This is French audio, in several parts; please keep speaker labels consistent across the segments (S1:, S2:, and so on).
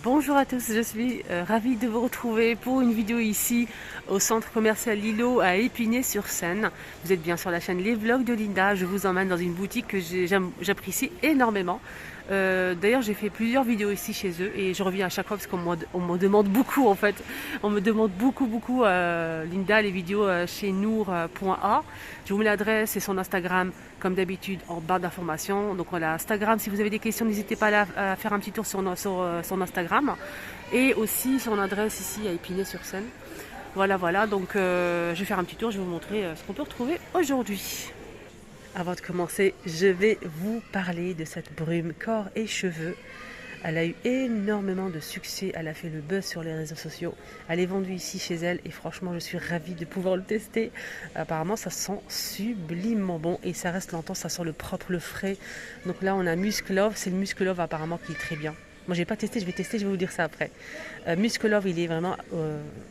S1: Bonjour à tous, je suis ravie de vous retrouver pour une vidéo ici au centre commercial Lilo à Épinay-sur-Seine. Vous êtes bien sur la chaîne Les Vlogs de Linda. Je vous emmène dans une boutique que j'apprécie énormément. D'ailleurs, j'ai fait plusieurs vidéos ici chez eux et je reviens à chaque fois parce on me demande beaucoup en fait. On me demande beaucoup Linda, les vidéos chez nour.a. Je vous mets l'adresse et son Instagram comme d'habitude en barre d'informations. Donc voilà, Instagram, si vous avez des questions, n'hésitez pas à faire un petit tour sur son Instagram et aussi son adresse ici à Épinay-sur-Seine. Voilà, donc je vais faire un petit tour, je vais vous montrer ce qu'on peut retrouver aujourd'hui. Avant de commencer, je vais vous parler de cette brume corps et cheveux. Elle a eu énormément de succès, elle a fait le buzz sur les réseaux sociaux. Elle est vendue ici chez elle et franchement je suis ravie de pouvoir le tester. Apparemment ça sent sublimement bon et ça reste longtemps, ça sent le propre, le frais. Donc là on a Musk Love, c'est le Musk Love apparemment qui est très bien. Moi j'ai pas testé, je vais tester, je vais vous dire ça après. Musk Love il est vraiment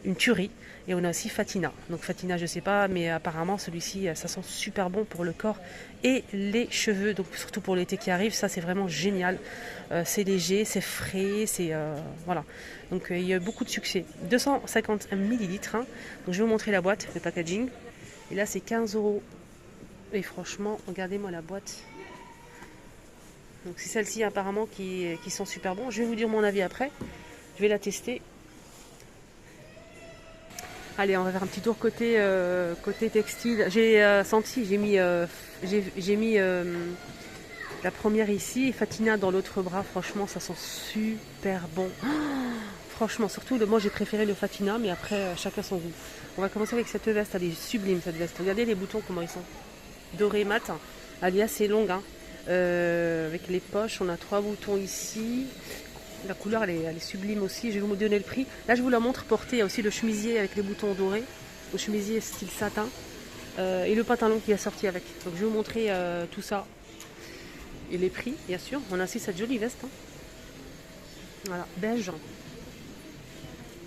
S1: une tuerie. Et on a aussi Fatina. Donc Fatina je sais pas, mais apparemment celui-ci ça sent super bon pour le corps et les cheveux. Donc surtout pour l'été qui arrive, ça c'est vraiment génial. C'est léger, c'est frais, c'est voilà. Donc il y a beaucoup de succès. 250 millilitres. Hein. Donc je vais vous montrer la boîte, le packaging. Et là c'est 15 €. Et franchement, regardez-moi la boîte. Donc c'est celle-ci apparemment qui sont super bons. Je vais vous dire mon avis après. Je vais la tester. Allez, on va faire un petit tour côté textile. J'ai senti, j'ai mis la première ici et Fatina dans l'autre bras. Franchement, ça sent super bon. Oh, franchement, surtout, moi j'ai préféré le Fatina, mais après, chacun son goût. On va commencer avec cette veste. Elle est sublime, cette veste. Regardez les boutons, comment ils sont. Doré mat. Elle est assez longue. Hein. Avec les poches, on a 3 boutons ici. La couleur elle est sublime aussi. Je vais vous donner le prix. Là je vous la montre portée. Il y a aussi le chemisier avec les boutons dorés. Le chemisier style satin. Et le pantalon qui est sorti avec. Donc je vais vous montrer tout ça. Et les prix bien sûr. On a aussi cette jolie veste. Hein. Voilà, beige.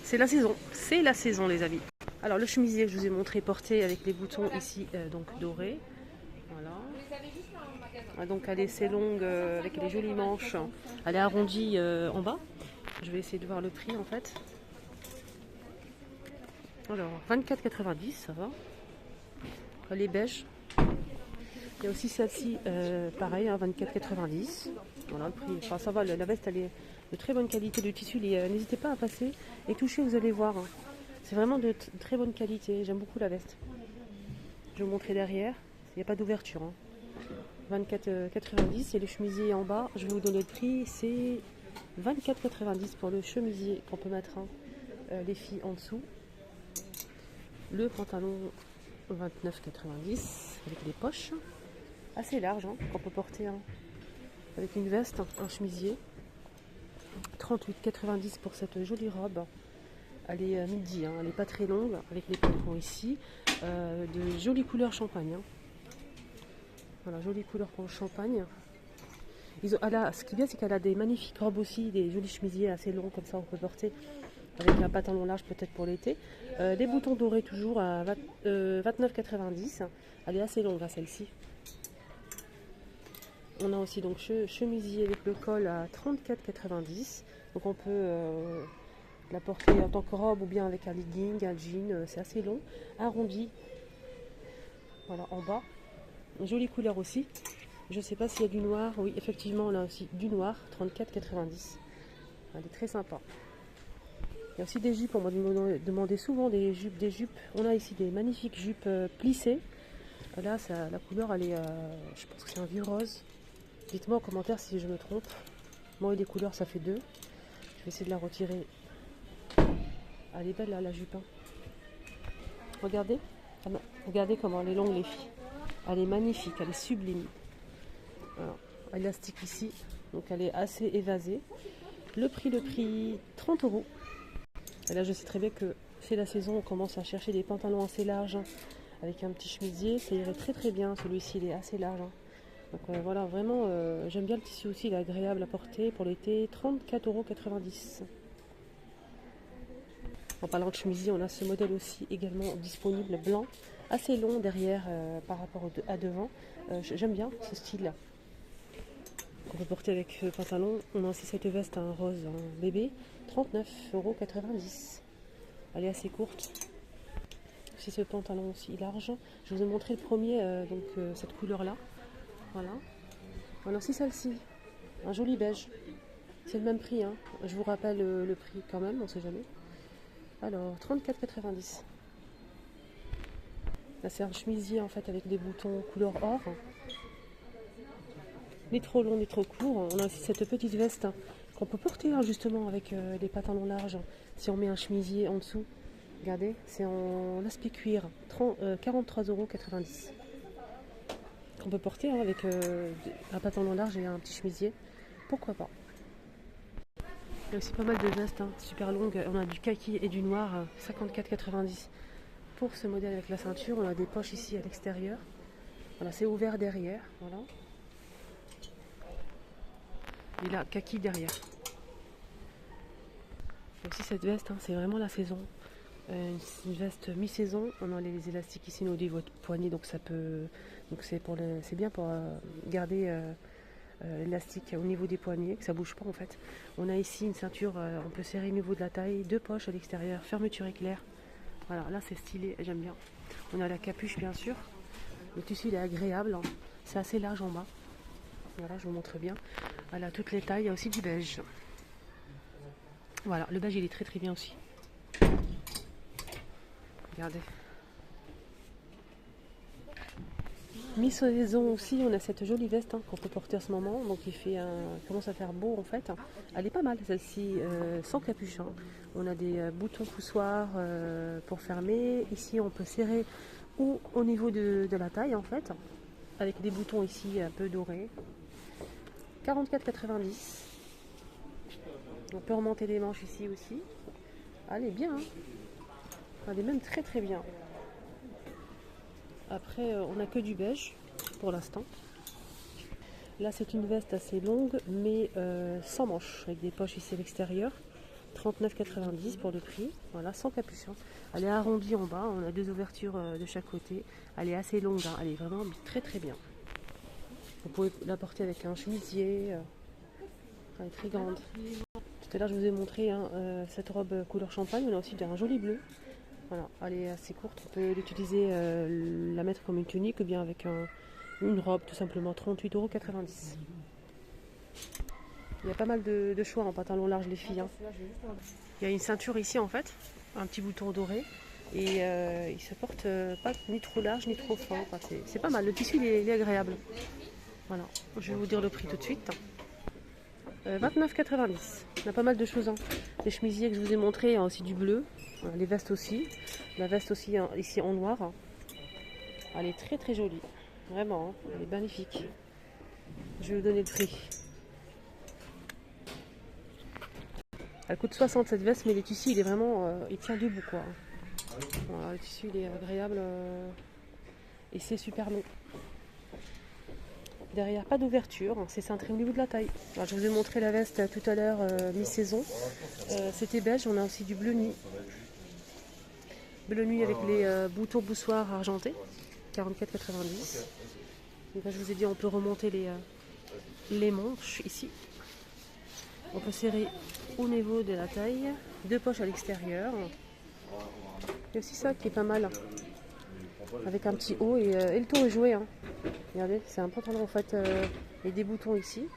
S1: C'est la saison. C'est la saison les amis. Alors le chemisier que je vous ai montré porté avec les boutons ici donc dorés. Voilà. Donc elle est assez longue avec les jolies manches. Elle est arrondie en bas. Je vais essayer de voir le prix en fait. Alors 24,90 ça va. Elle est beige. Il y a aussi celle-ci pareil hein, 24,90. Voilà le prix. Enfin ça va, la veste elle est de très bonne qualité de tissu. N'hésitez pas à passer et toucher, vous allez voir. Hein. C'est vraiment de très bonne qualité. J'aime beaucoup la veste. Je vais vous montrer derrière. Il n'y a pas d'ouverture. Hein. 24,90 et le chemisier en bas, je vais vous donner le prix, c'est 24,90 pour le chemisier qu'on peut mettre hein, les filles en dessous. Le pantalon 29,90 avec les poches, assez large hein, qu'on peut porter hein, avec une veste, un chemisier. 38,90 pour cette jolie robe. Elle est midi, hein, elle n'est pas très longue avec les pompons ici, de jolies couleurs champagne. Hein. Voilà, jolie couleur pour le champagne. Ce qui est bien, c'est qu'elle a des magnifiques robes aussi, des jolis chemisiers assez longs, comme ça on peut porter avec un pantalon large peut-être pour l'été. Des boutons dorés toujours à 29,90. Elle est assez longue, celle-ci. On a aussi donc chemisier avec le col à 34,90. Donc on peut la porter en tant que robe ou bien avec un legging, un jean. C'est assez long, arrondi. Voilà, en bas. Une jolie couleur aussi. Je ne sais pas s'il y a du noir. Oui, effectivement, on a aussi du noir, 34,90. Elle est très sympa. Il y a aussi des jupes. On m'a demandé souvent des jupes. On a ici des magnifiques jupes plissées. Là, la couleur, elle est, je pense que c'est un vieux rose. Dites-moi en commentaire si je me trompe. Moi et les couleurs, ça fait 2. Je vais essayer de la retirer. Elle est belle, là, la jupe. Hein. Regardez. Regardez comment elle est longue, les filles. Elle est magnifique, elle est sublime. Alors, élastique ici, donc elle est assez évasée. Le prix 30 €. Et là, je sais très bien que c'est la saison, on commence à chercher des pantalons assez larges hein, avec un petit chemisier. Ça irait très bien. Celui-ci, il est assez large. Hein. Donc voilà, vraiment, j'aime bien le tissu aussi, il est agréable à porter pour l'été. 34,90 €. En parlant de chemisier, on a ce modèle aussi également disponible, blanc, assez long derrière par rapport à devant. J'aime bien ce style-là. qu'on peut porter avec le pantalon. On a aussi cette veste en rose en bébé, 39,90 €. Elle est assez courte. C'est ce pantalon aussi large. Je vous ai montré le premier, cette couleur là. Voilà. On a aussi celle-ci, un joli beige. C'est le même prix, hein. Je vous rappelle le prix quand même, on sait jamais. Alors, 34,90 €. Là, c'est un chemisier en fait avec des boutons couleur or. Ni trop long, ni trop court. On a aussi cette petite veste qu'on peut porter justement avec des pantalons larges. Si on met un chemisier en dessous, regardez, c'est en aspect cuir, 43,90 €. On peut porter avec un pantalon large et un petit chemisier. Pourquoi pas. Il y a aussi pas mal de vestes super longues. On a du kaki et du noir, 54,90 € pour ce modèle avec la ceinture. On a des poches ici à l'extérieur. Voilà, c'est ouvert derrière. Voilà. Et là, kaki derrière. Il y a aussi cette veste, c'est vraiment la saison. Une veste mi-saison. On a les élastiques ici au niveau de poignet, donc ça peut. Donc c'est bien pour garder l'élastique au niveau des poignets, que ça bouge pas en fait. On a ici une ceinture, on peut serrer au niveau de la taille, deux poches à l'extérieur, fermeture éclair. Voilà, là c'est stylé, j'aime bien. On a la capuche bien sûr. Le tissu il est agréable, c'est assez large en bas. Voilà, je vous montre bien. Voilà, toutes les tailles, il y a aussi du beige. Voilà, le beige il est très très bien aussi. Regardez. Mi-saison aussi, on a cette jolie veste qu'on peut porter en ce moment. Donc il commence à faire beau en fait. Elle est pas mal celle-ci, sans capuchon. On a des boutons poussoirs pour fermer. Ici on peut serrer ou au niveau de la taille en fait. Avec des boutons ici un peu dorés. 44,90 €. On peut remonter les manches ici aussi. Elle est bien. Elle est même très très bien. Après, on n'a que du beige pour l'instant. Là, c'est une veste assez longue, mais sans manches, avec des poches ici à l'extérieur. 39,90 € pour le prix. Voilà, sans capuchon. Elle est arrondie en bas. On a deux ouvertures de chaque côté. Elle est assez longue. Elle est vraiment très très bien. Vous pouvez la porter avec un chemisier. Elle est très grande. Tout à l'heure, je vous ai montré cette robe couleur champagne. On a aussi un joli bleu. Voilà, elle est assez courte, on peut l'utiliser, la mettre comme une tunique ou bien avec une robe tout simplement, 38,90 €. Il y a pas mal de choix en pantalon large les filles. Il y a une ceinture ici en fait, un petit bouton doré et il se porte pas ni trop large ni trop fin. Enfin, c'est pas mal, le tissu il est agréable. Voilà, je vais vous dire le prix tout de suite. 29,90 €. On a pas mal de choses. Les chemisiers que je vous ai montrés, il y a aussi du bleu. Les vestes aussi. La veste aussi ici en noir. Elle est très très jolie. Vraiment, elle est magnifique. Je vais vous donner le prix. Elle coûte 60 cette veste, mais le tissu il est vraiment. Il tient debout quoi. Voilà, le tissu il est agréable et c'est super long. Derrière, pas d'ouverture, c'est cintré au niveau de la taille. Alors, je vous ai montré la veste tout à l'heure, mi-saison. C'était beige, on a aussi du bleu nuit. Bleu nuit avec les boutons poussoirs argentés, 44,90 €. Donc là, je vous ai dit, on peut remonter les manches ici. On peut serrer au niveau de la taille, deux poches à l'extérieur. Il y a aussi ça qui est pas mal, avec un petit haut et le tour est joué. Regardez, c'est un pantalon en fait, et des boutons ici,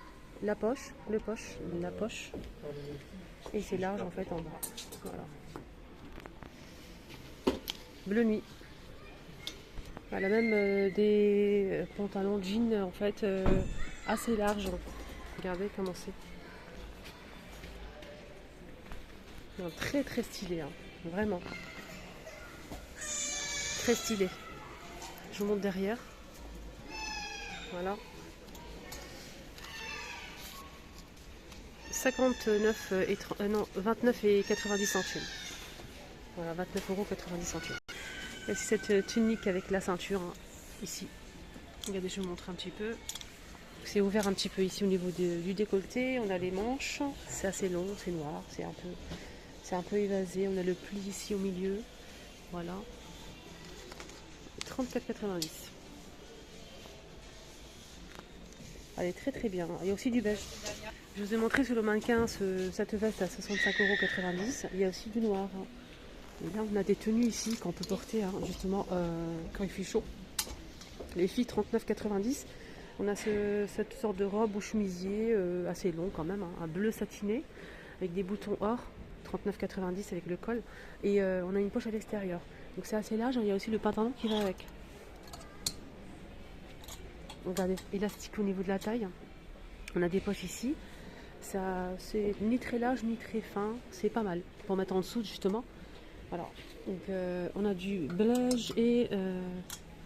S1: la poche, la poche, et c'est large en fait en bas. Voilà. Bleu nuit. Voilà, même des pantalons jeans en fait assez larges. Regardez comment c'est. Très très stylé, vraiment. Très stylé. Je vous montre derrière. Voilà. 29,90 €. Voilà, 29,90 €. Il y a aussi cette tunique avec la ceinture ici. Regardez, je vous montre un petit peu. C'est ouvert un petit peu ici au niveau du décolleté. On a les manches. C'est assez long, c'est noir, c'est un peu évasé. On a le pli ici au milieu. Voilà. 34,90 €. Elle est très très bien. Il y a aussi du beige. Je vous ai montré sur le mannequin cette veste à 65,90 €. Il y a aussi du noir. Et là, on a des tenues ici qu'on peut porter justement quand il fait chaud. Les filles 39,90 €. On a cette sorte de robe ou chemisier assez long quand même, un bleu satiné avec des boutons or, 39,90 € avec le col. Et on a une poche à l'extérieur. Donc c'est assez large. Il y a aussi le pantalon qui va avec. Regardez, élastique au niveau de la taille. On a des poches ici. Ça, c'est ni très large ni très fin. C'est pas mal pour mettre en dessous justement. Voilà. Donc on a du beige et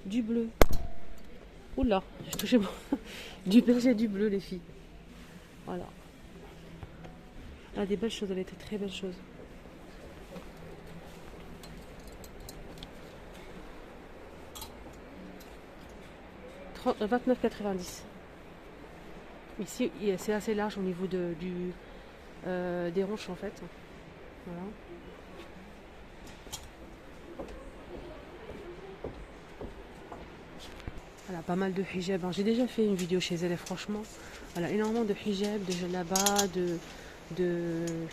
S1: du bleu. Oula, j'ai touché moi. Du beige et du bleu les filles. Voilà. Elle a des belles choses, elle était très belles choses. €29,90 €. Ici, c'est assez large au niveau des hanches en fait. Voilà. Elle a pas mal de hijab. J'ai déjà fait une vidéo chez elle et franchement, elle a énormément de hijab, de jalaba, de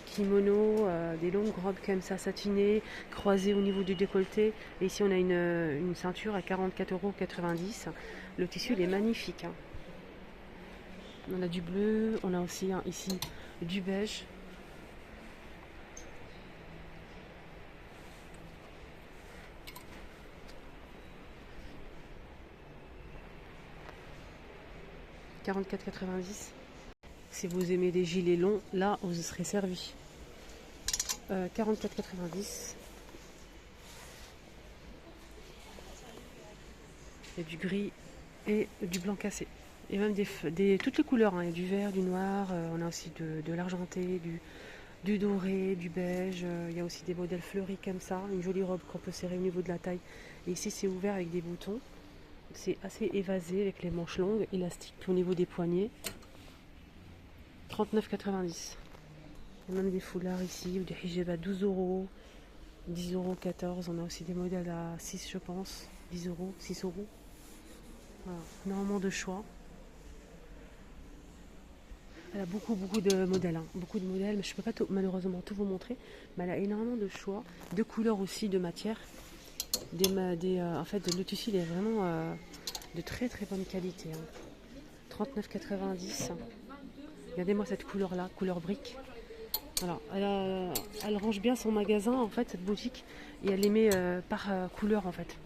S1: kimono, des longues robes comme ça satinées, croisées au niveau du décolleté. Et ici on a une ceinture à 44,90 €. Le tissu il est magnifique. On a du bleu, on a aussi ici du beige. « 44,90 €. Si vous aimez les gilets longs, là vous serez servi. 44,90 €. Il y a du gris et du blanc cassé. Et même toutes les couleurs. Il y a du vert, du noir, on a aussi de l'argenté, du doré, du beige. Il y a aussi des modèles fleuris comme ça. Une jolie robe qu'on peut serrer au niveau de la taille. Et ici c'est ouvert avec des boutons. C'est assez évasé avec les manches longues, élastiques au niveau des poignets. 39,90 €. Il y a même des foulards ici, ou des hijabs à 12 €, 10,14 €. On a aussi des modèles à 6 je pense, 10 €, 6 €. Voilà, énormément de choix. Elle a beaucoup de modèles, beaucoup de modèles, mais je ne peux pas malheureusement tout vous montrer. Mais elle a énormément de choix, de couleurs aussi, de matières. En fait, le tissu il est vraiment de très très bonne qualité. 39,90 €. Regardez-moi cette couleur-là, couleur brique. Voilà, elle range bien son magasin en fait, cette boutique, et elle les met par couleur en fait.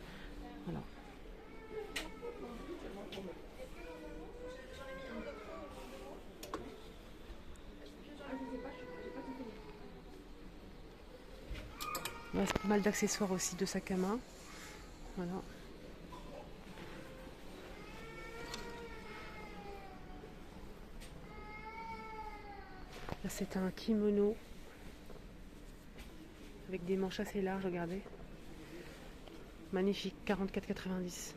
S1: Voilà. Voilà, c'est pas mal d'accessoires aussi, de sac à main. Voilà. Là c'est un kimono avec des manches assez larges, regardez. Magnifique, 44,90 €.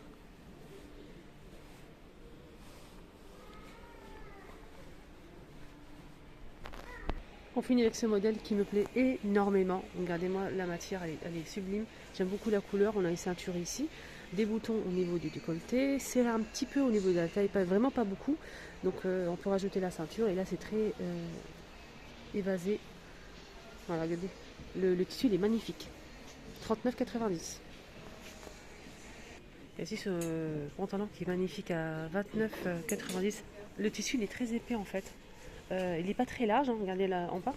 S1: On finit avec ce modèle qui me plaît énormément. Regardez-moi la matière, elle est sublime. J'aime beaucoup la couleur. On a une ceinture ici, des boutons au niveau du décolleté, serré un petit peu au niveau de la taille, vraiment pas beaucoup. Donc on peut rajouter la ceinture et là c'est très évasé. Voilà, regardez. Le tissu il est magnifique. 39,90 €. Et ici ce pantalon qui est magnifique à 29,90 €. Le tissu il est très épais en fait. Il n'est pas très large, regardez là en bas,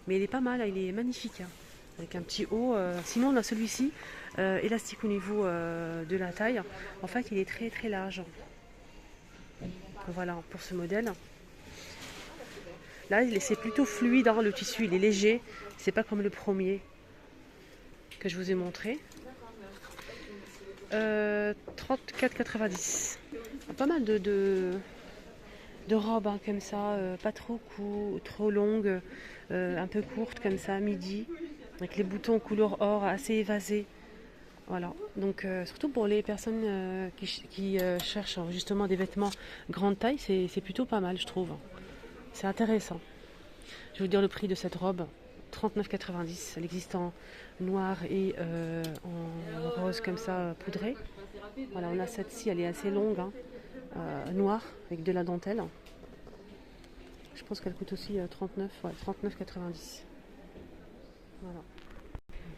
S1: mais il est pas mal, il est magnifique, avec un petit haut. Sinon on a celui-ci, élastique au niveau de la taille. En fait il est très très large. Donc, voilà pour ce modèle. Là c'est plutôt fluide, le tissu il est léger, c'est pas comme le premier que je vous ai montré. 34,90 €. Pas mal de robes comme ça, pas trop longues, un peu courtes comme ça, midi, avec les boutons couleur or assez évasés. Voilà, donc surtout pour les personnes qui cherchent justement des vêtements grande taille, c'est plutôt pas mal je trouve. C'est intéressant. Je vais vous dire le prix de cette robe, 39,90 €. Elle existe en noir et en rose comme ça poudré. Voilà, on a cette-ci, elle est assez longue, noire avec de la dentelle. Je pense qu'elle coûte aussi 39, ouais, 39,90. Voilà.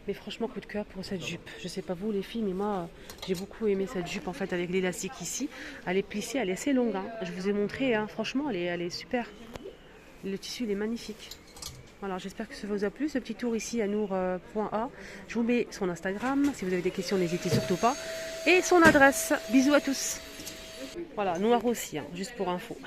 S1: Mais franchement, coup de cœur pour cette jupe. Je sais pas vous les filles, mais moi j'ai beaucoup aimé cette jupe en fait avec l'élastique ici. Elle est plissée, elle est assez longue. Hein. Je vous ai montré, hein. Franchement, elle est super. Le tissu il est magnifique. Voilà, j'espère que ça vous a plu, ce petit tour ici à nour.a. Je vous mets son Instagram. Si vous avez des questions, n'hésitez surtout pas. Et son adresse. Bisous à tous. Voilà, noir aussi, hein, juste pour info.